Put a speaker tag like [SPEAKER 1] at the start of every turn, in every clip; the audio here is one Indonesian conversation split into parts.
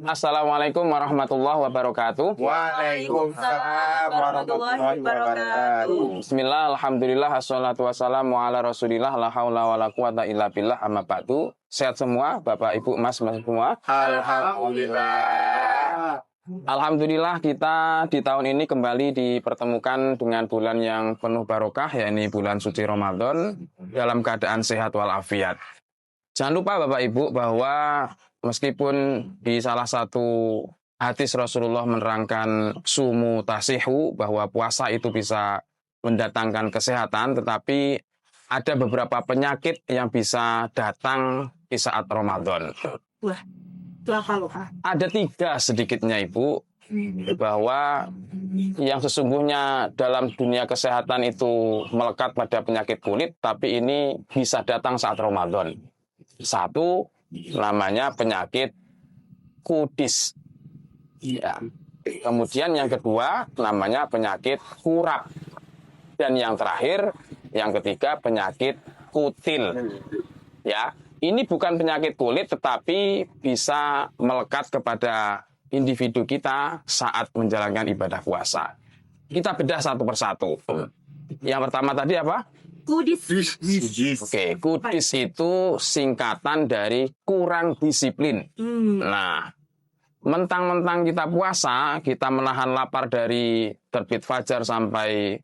[SPEAKER 1] Assalamualaikum warahmatullahi wabarakatuh.
[SPEAKER 2] Waalaikumsalam warahmatullahi wabarakatuh.
[SPEAKER 1] Bismillah, alhamdulillah, assalatu wassalamu ala rasulillah, la haula wa la quwata illa billah, amma ba'du. Sehat semua, Bapak, Ibu, Mas semua?
[SPEAKER 2] Alhamdulillah.
[SPEAKER 1] Alhamdulillah kita di tahun ini kembali dipertemukan dengan bulan yang penuh barokah, yakni bulan suci Ramadan, dalam keadaan sehat walafiat. Jangan lupa Bapak Ibu bahwa meskipun di salah satu hadis Rasulullah menerangkan sumu tasihu, bahwa puasa itu bisa mendatangkan kesehatan, tetapi ada beberapa penyakit yang bisa datang di saat Ramadan.
[SPEAKER 2] Wah, itu apa loh?
[SPEAKER 1] Ada 3 sedikitnya Ibu, bahwa yang sesungguhnya dalam dunia kesehatan itu melekat pada penyakit kulit, tapi ini bisa datang saat Ramadan. 1 namanya penyakit kudis. Ya. Kemudian yang kedua namanya penyakit kurap. Dan yang terakhir, yang ketiga penyakit kutil. Ya, ini bukan penyakit kulit tetapi bisa melekat kepada individu kita saat menjalankan ibadah puasa. Kita bedah satu persatu. Yang pertama tadi apa?
[SPEAKER 2] Kudis.
[SPEAKER 1] Oke, kudis itu singkatan dari kurang disiplin. Nah, mentang-mentang kita puasa, kita menahan lapar dari terbit fajar sampai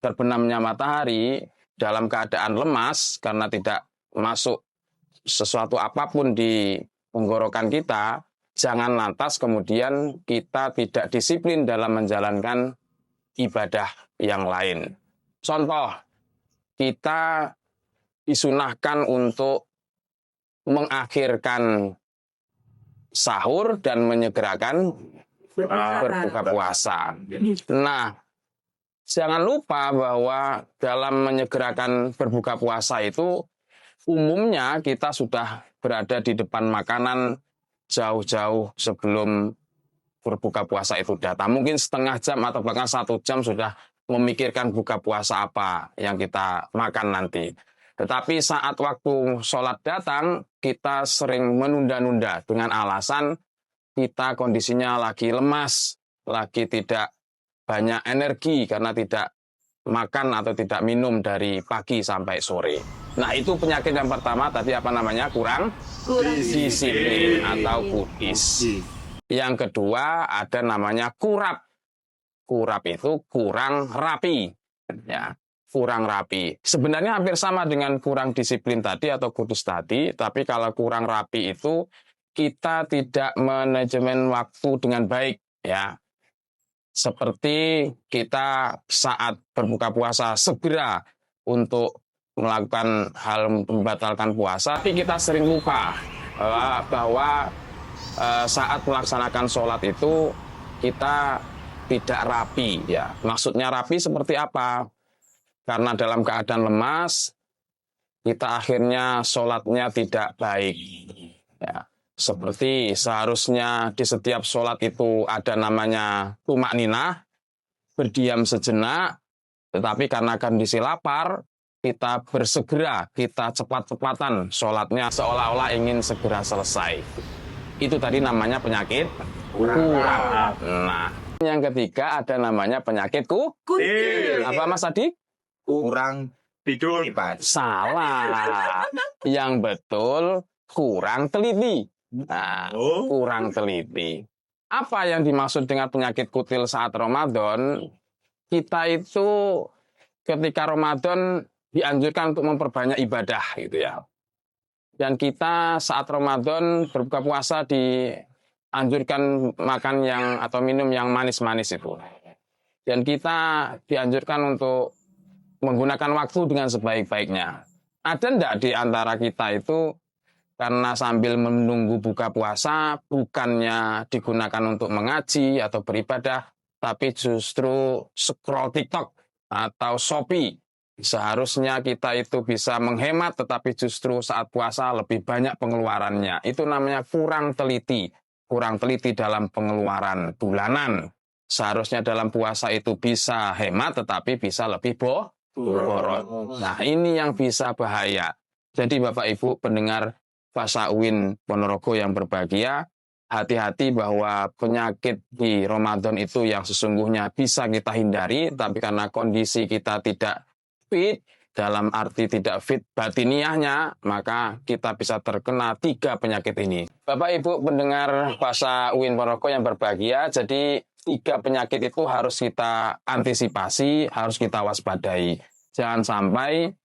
[SPEAKER 1] terbenamnya matahari dalam keadaan lemas karena tidak masuk sesuatu apapun di tenggorokan kita, jangan lantas kemudian kita tidak disiplin dalam menjalankan ibadah yang lain. Contoh, kita disunahkan untuk mengakhirkan sahur dan menyegerakan berbuka puasa. Nah, jangan lupa bahwa dalam menyegerakan berbuka puasa itu umumnya kita sudah berada di depan makanan jauh-jauh sebelum berbuka puasa itu datang. Mungkin setengah jam atau bahkan 1 jam sudah memikirkan buka puasa apa yang kita makan nanti. Tetapi saat waktu sholat datang, kita sering menunda-nunda dengan alasan kita kondisinya lagi lemas, lagi tidak banyak energi karena tidak makan atau tidak minum dari pagi sampai sore. Nah, itu penyakit yang pertama tadi apa namanya? Kurang disiplin atau kudis. Yang kedua ada namanya kurap. Kurap itu kurang rapi. Ya, kurang rapi. Sebenarnya hampir sama dengan kurang disiplin tadi atau kudus tadi, tapi kalau kurang rapi itu kita tidak manajemen waktu dengan baik, ya. Seperti kita saat berbuka puasa segera untuk melakukan hal membatalkan puasa, tapi kita sering lupa bahwa saat melaksanakan sholat itu kita tidak rapi, ya. Maksudnya rapi seperti apa? Karena dalam keadaan lemas, kita akhirnya sholatnya tidak baik. Ya. Seperti seharusnya di setiap sholat itu ada namanya tumak ninah, berdiam sejenak, tetapi karena kondisi lapar, kita bersegera, kita cepat-cepatan sholatnya seolah-olah ingin segera selesai. Itu tadi namanya penyakit kurap. Nah, yang ketiga ada namanya penyakit kutil. Apa Mas Adi?
[SPEAKER 3] Kurang tidur.
[SPEAKER 1] Salah. Yang betul kurang teliti. Nah, kurang teliti. Apa yang dimaksud dengan penyakit kutil saat Ramadan? Kita itu ketika Ramadan dianjurkan untuk memperbanyak ibadah gitu ya. Dan kita saat Ramadan berbuka puasa dianjurkan makan yang atau minum yang manis-manis itu. Dan kita dianjurkan untuk menggunakan waktu dengan sebaik-baiknya. Ada enggak di antara kita itu karena sambil menunggu buka puasa bukannya digunakan untuk mengaji atau beribadah, tapi justru scroll TikTok atau Shopee. Seharusnya kita itu bisa menghemat, tetapi justru saat puasa lebih banyak pengeluarannya. Itu namanya kurang teliti. Kurang teliti dalam pengeluaran bulanan. Seharusnya dalam puasa itu bisa hemat, tetapi bisa lebih boros. Nah, ini yang bisa bahaya. Jadi Bapak Ibu pendengar Fasa Uin Ponorogo yang berbahagia, hati-hati bahwa penyakit di Ramadan itu yang sesungguhnya bisa kita hindari, tapi karena kondisi kita tidak fit, dalam arti tidak fit batiniahnya, maka kita bisa terkena 3 penyakit ini. Bapak Ibu pendengar puasa UIN Ponorogo yang berbahagia, jadi 3 penyakit itu harus kita antisipasi, harus kita waspadai. Jangan sampai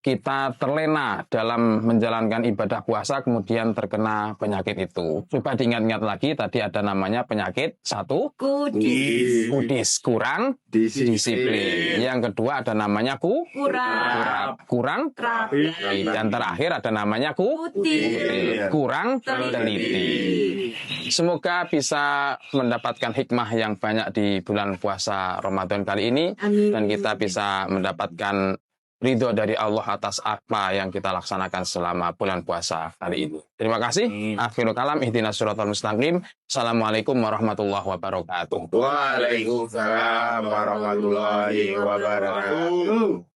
[SPEAKER 1] kita terlena dalam menjalankan ibadah puasa kemudian terkena penyakit itu. Coba diingat-ingat lagi, tadi ada namanya penyakit 1, kudis, kurang disiplin. Yang kedua ada namanya kurang
[SPEAKER 2] Terapi.
[SPEAKER 1] dan terakhir ada namanya kurang teliti. Semoga bisa mendapatkan hikmah yang banyak di bulan puasa Ramadan kali ini.
[SPEAKER 2] Amin.
[SPEAKER 1] Dan kita bisa mendapatkan ridho dari Allah atas apa yang kita laksanakan selama bulan puasa kali ini. Terima kasih. Akhirul kalam, ihdinas siratal mustaqim. Assalamualaikum warahmatullahi wabarakatuh.
[SPEAKER 3] Waalaikumsalam warahmatullahi wabarakatuh.